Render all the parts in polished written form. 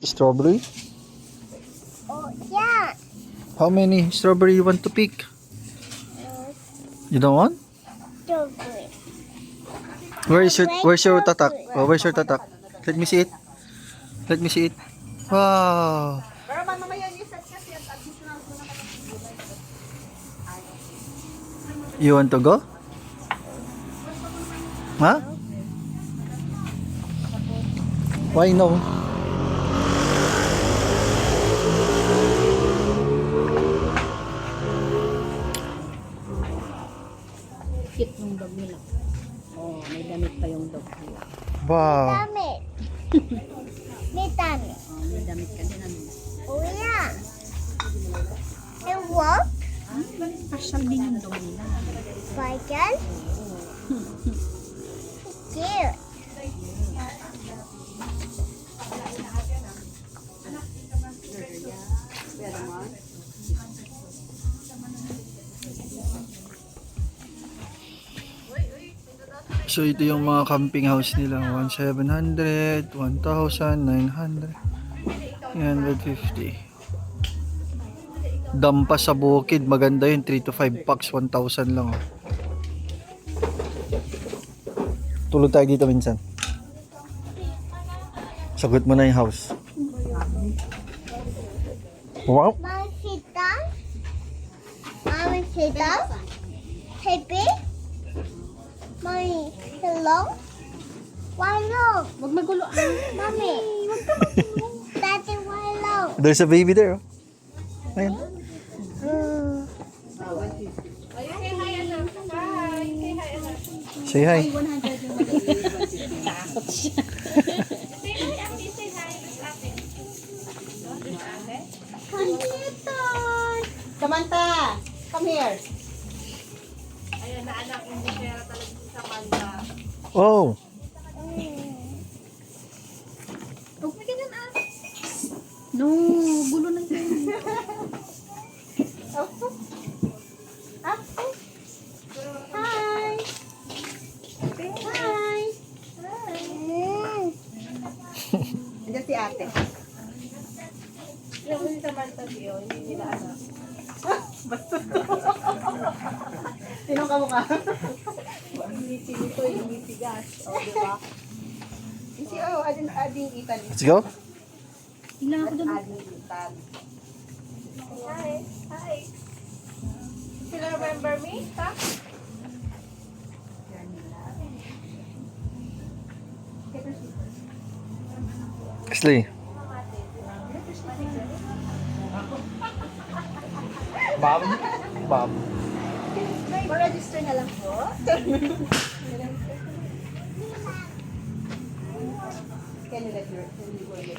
Strawberry? Oh, yeah. How many strawberry you want to pick? You don't want? Strawberry. Where's your tatak? Oh, where's your tatak? Let me see it. Let me see it. Wow. You want to go? Huh? Why no? Cute nung dog nila. Oh, may damit pa yung dog nila. Wow. Damit. May damit. Oh, may damit ka din ano. Oh, yeah. And what? Special din yung dog nila. Cycle? Cute. So ito yung mga camping house nila. 1,700, 1,900, 350. Dampa sa bukid. Maganda yun. 3 to 5 packs. 1,000 lang. Oh. Tulog tayo dito minsan. Sagot mo na yung house. Wow. Mama, sit down. Mama, sit down. Happy? Mommy, hello? Why no? Huwag magulo. Mommy. Daddy, why no? There's a baby there. Oh. Ayan. Say hi. 100 yung takot siya. Samantha, come here. Oh. Huwag mo ganyan ah. No, gulo na yun. Hi. Hi. Andiyan si ate. Sinong kamukha? Ading Ethan. Let's go. Tingnan ako doon. Hi. Hi. Still remember me? Huh? Ashley. Bob. Bob. Ma-register na lang po.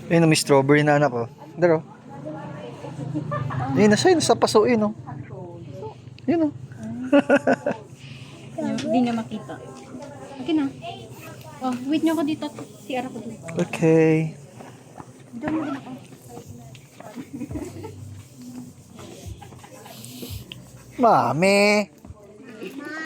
Ayun, may strawberry na anak ko. Daro. Ayun na siya, sa paso yun, oh. Yun, oh. Hindi na makita. Okay na. Oh, wait nyo ako dito. CR ako dito. Okay. Doon mo din ako. Mami.